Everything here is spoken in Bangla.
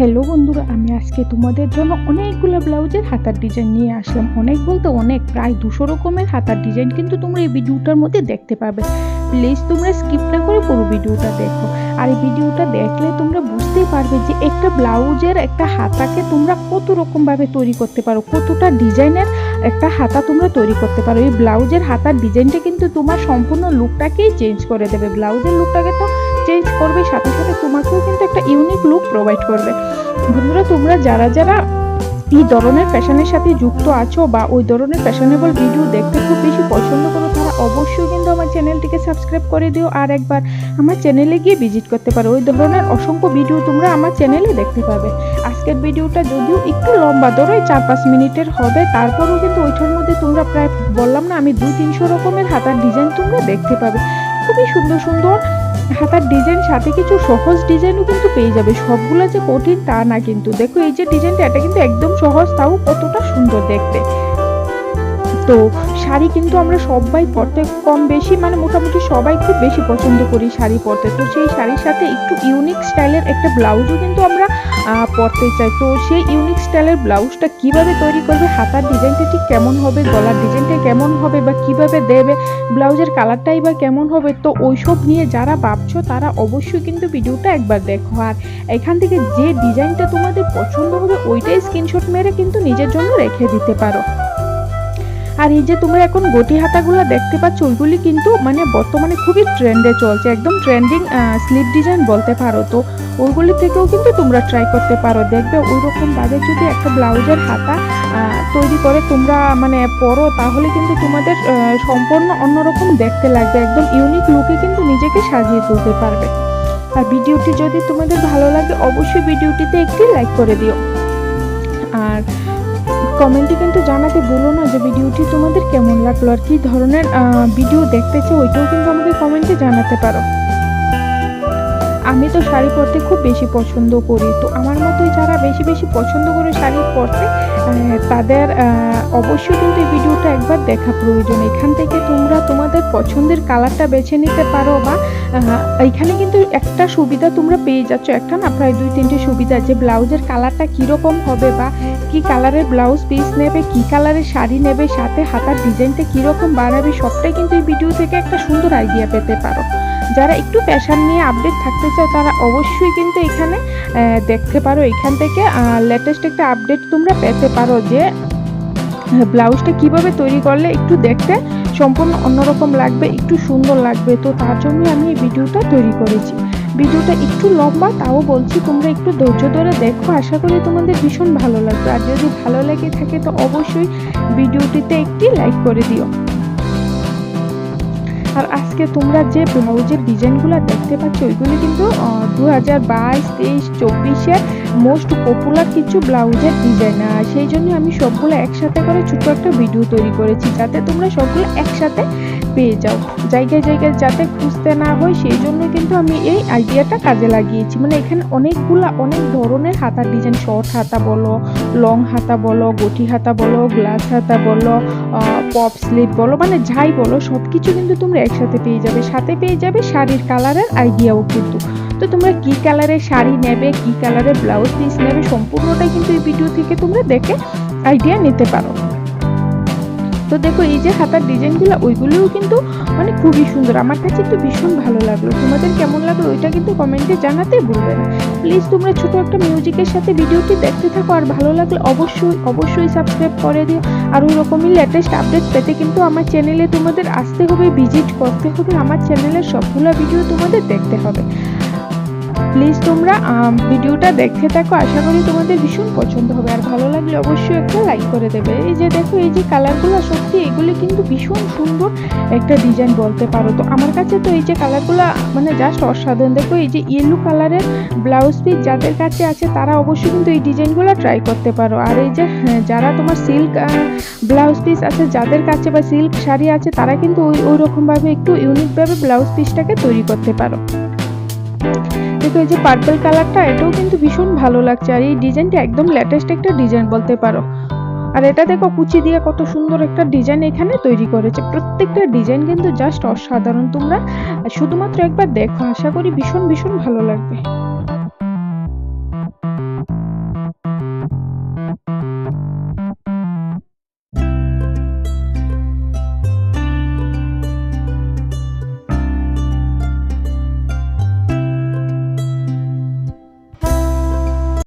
হ্যালো বন্ধুরা, আমি আজকে তোমাদের জন্য অনেকগুলো ব্লাউজের হাতার ডিজাইন নিয়ে আসলাম। অনেক বলতে অনেক, প্রায় 200 রকমের হাতার ডিজাইন কিন্তু তোমরা এই ভিডিওটার মধ্যে দেখতে পাবে। প্লিজ তোমরা স্কিপ না করে পুরো ভিডিওটা দেখো। আর এই ভিডিওটা দেখলে তোমরা বুঝতেই পারবে যে একটা ব্লাউজের একটা হাতাকে তোমরা কত রকম ভাবে তৈরি করতে পারো, কতটা ডিজাইনের একটা হাতা তোমরা তৈরি করতে পারো। এই ব্লাউজের হাতার ডিজাইনটা কিন্তু তোমার সম্পূর্ণ লুকটাকেই চেঞ্জ করে দেবে। ব্লাউজের লুকটাকে তো চেঞ্জ করবে, সাথে সাথে তোমাকেও কিন্তু একটা ইউনিক লুক প্রোভাইড করবে। বন্ধুরা, তোমরা যারা যারা এই ধরনের ফ্যাশনের সাথে যুক্ত আছো বা ওই ধরনের ফ্যাশনেবল ভিডিও দেখতে খুব বেশি পছন্দ করো, তারা অবশ্যই কিন্তু আমার চ্যানেলটিকে সাবস্ক্রাইব করে দিও আর একবার আমার চ্যানেলে গিয়ে ভিজিট করতে পারো। ওই ধরনের অসংখ্য ভিডিও তোমরা আমার চ্যানেলে দেখতে পাবে। আজকের ভিডিওটা যদিও একটু লম্বা, ধরো 4-5 মিনিটের হবে, তারপরেও কিন্তু ওইটার মধ্যে তোমরা প্রায় বললাম না আমি 200-300 রকমের হাতার ডিজাইন তোমরা দেখতে পাবে। খুবই সুন্দর সুন্দর হাতার ডিজাইন, সাথে কিছু সহজ ডিজাইনও কিন্তু পেয়ে যাবে। সবগুলো যে কঠিন তা না কিন্তু। দেখো এই যে ডিজাইনটা, এটা কিন্তু একদম সহজ, তাও কতটা সুন্দর দেখতে। তো শাড়ি কিন্তু আমরা সবাই পরতে কম বেশি মানে মোটামুটি সবাই খুব বেশি পছন্দ করি শাড়ি পরতে। তো সেই শাড়ির সাথে একটু ইউনিক স্টাইলের একটা ব্লাউজও কিন্তু আমরা পরতে চাই। তো সেই ইউনিক স্টাইলের ব্লাউজটা কিভাবে তৈরি করবে, হাতার ডিজাইনটা ঠিক কেমন হবে, গলার ডিজাইনটা কেমন হবে বা কিভাবে দেবে, ব্লাউজের কালারটাই বা কেমন হবে, তো ওইসব নিয়ে যারা ভাবছো তারা অবশ্যই কিন্তু ভিডিওটা একবার দেখো। আর এখান থেকে যে ডিজাইনটা তোমাদের পছন্দ হবে ওইটাই স্ক্রিনশট মেরে কিন্তু নিজের জন্য রেখে দিতে পারো। আর এই যে তোমরা এখন গটি হাতাগুলো দেখতে পাচ্ছ, ওইগুলি কিন্তু মানে বর্তমানে খুবই ট্রেন্ডে চলছে, একদম ট্রেন্ডিং স্লিপ ডিজাইন বলতে পারো। তো ওইগুলি থেকেও কিন্তু তোমরা ট্রাই করতে পারো। দেখবে ওই রকম ভাবে যদি একটা ব্লাউজের হাতা তৈরি করে তোমরা মানে পরো, তাহলে কিন্তু তোমাদের সম্পূর্ণ অন্যরকম দেখতে লাগবে, একদম ইউনিক লুকে কিন্তু নিজেকে সাজিয়ে তুলতে পারবে। আর ভিডিওটি যদি তোমাদের ভালো লাগে অবশ্যই ভিডিওটিতে একটি লাইক করে দিও। আর কমেন্টে কিন্তু জানাতে ভুলো না যে ভিডিওটি তোমাদের কেমন লাগলো আর কি ধরনের ভিডিও দেখতে চাও, ওইটাও কিন্তু আমাকে কমেন্টে জানাতে পারো। আমি তো শাড়ি পরতে খুব বেশি পছন্দ করি। তো আমার মতোই যারা বেশি বেশি পছন্দ করে শাড়ি পরতে, তাদের অবশ্যই কিন্তু এই ভিডিওটা একবার দেখা প্রয়োজন। এখান থেকে তোমরা তোমাদের পছন্দের কালারটা বেছে নিতে পারো, বা এখানে কিন্তু একটা সুবিধা তোমরা পেয়ে যাচ্ছ, একটা না প্রায় 2-3টে সুবিধা, যে ব্লাউজের কালারটা কীরকম হবে বা কি কালারের ব্লাউজ পিস নেবে, কি কালারের শাড়ি নেবে, সাথে হাতার ডিজাইনটা কীরকম বানাবে, সবটাই কিন্তু এই ভিডিও থেকে একটা সুন্দর আইডিয়া পেতে পারো। যারা একটু ফ্যাশন নিয়ে আপডেট থাকতে চায় তারা অবশ্যই কিন্তু এখানে দেখতে পারো। এখান থেকে লেটেস্ট একটা আপডেট তোমরা পেতে পারো যে ব্লাউজটা কিভাবে তৈরি করলে একটু দেখতে সম্পূর্ণ অন্যরকম লাগবে, একটু সুন্দর লাগবে। তো তার জন্য আমি এই ভিডিওটা তৈরি করেছি। ভিডিওটা একটু লম্বা, তাও বলছি তোমরা একটু ধৈর্য ধরে দেখো, আশা করি তোমাদের ভীষণ ভালো লাগবে। আর যদি ভালো লেগে থাকে তো অবশ্যই ভিডিওটিতে একটি লাইক করে দিও। আর আজকে তোমরা যে ব্লাউজের ডিজাইনগুলো দেখতে পাচ্ছ ওইগুলি কিন্তু 2022, 23, 24-এর মোস্ট পপুলার কিছু ব্লাউজের ডিজাইন। সেই জন্য আমি সবগুলো একসাথে করে ছোট একটা ভিডিও তৈরি করেছি, যাতে তোমরা সবগুলো একসাথে পেয়ে যাও, জায়গায় জায়গায় যাতে খুঁজতে না হয়। সেই জন্য কিন্তু আমি এই আইডিয়াটা কাজে লাগিয়েছি। মানে এখানে অনেক ধরনের হাতার ডিজাইন, শর্ট হাতা বলো, লং হাতা বলো, গটি হাতা বলো, গ্লাস হাতা বলো, পপ স্লিপ বলো, মানে যাই বলো সব কিছু কিন্তু তোমরা একসাথে পেয়ে যাবে। সাথে পেয়ে যাবে শাড়ির কালারের আইডিয়াও কিন্তু। তো তোমরা কি কালারের শাড়ি নেবে, কি কালারের ব্লাউজ পিস নেবে, সম্পূর্ণটাই কিন্তু এই ভিডিও থেকে তোমরা দেখে আইডিয়া নিতে পারো। তো দেখো এই যে হাতার ডিজাইনগুলো, ওইগুলোও কিন্তু মানে খুবই সুন্দর, আমার কাছে একটু ভীষণ ভালো লাগলো। তোমাদের কেমন লাগলো ওইটা কিন্তু কমেন্টে জানাতে ভুলবে না। প্লিজ তোমরা ছোট একটা মিউজিকের সাথে ভিডিওটি দেখতে থাকো, আর ভালো লাগলে অবশ্যই সাবস্ক্রাইব করে দিও। আর ওই রকমই লেটেস্ট আপডেট পেতে কিন্তু আমার চ্যানেলে তোমাদের আসতে হবে, ভিজিট করতে হবে, আমার চ্যানেলের সবগুলো ভিডিও তোমাদের দেখতে হবে। প্লিজ তোমরা ভিডিওটা দেখতে থাকো, আশা করি তোমাদের ভীষণ পছন্দ হবে। আর ভালো লাগলে অবশ্যই একটা লাইক করে দেবে। এই যে দেখো এই যে কালারগুলো, সত্যি এগুলি কিন্তু ভীষণ সুন্দর একটা ডিজাইন বলতে পারো। তো আমার কাছে তো এই যে কালারগুলো মানে জাস্ট অসাধারণ। দেখো এই যে ইয়েলো কালারের ব্লাউজ পিস যাদের কাছে আছে তারা অবশ্যই কিন্তু এই ডিজাইনগুলো ট্রাই করতে পারো। আর এই যে যারা তোমার সিল্ক ব্লাউজ পিস আছে যাদের কাছে বা সিল্ক শাড়ি আছে, তারা কিন্তু ওই রকমভাবে একটু ইউনিকভাবে ব্লাউজ পিসটাকে তৈরি করতে পারো। দেখো এই যে পার্পল কালারটা, এটাও কিন্তু ভীষণ ভালো লাগছে। আর এই ডিজাইনটা একদম লেটেস্ট একটা ডিজাইন বলতে পারো। আর এটা দেখো কুচি দিয়ে কত সুন্দর একটা ডিজাইন এখানে তৈরি করেছে। প্রত্যেকটা ডিজাইন কিন্তু জাস্ট অসাধারণ। তোমরা শুধুমাত্র একবার দেখো, আশা করি ভীষণ ভালো লাগবে।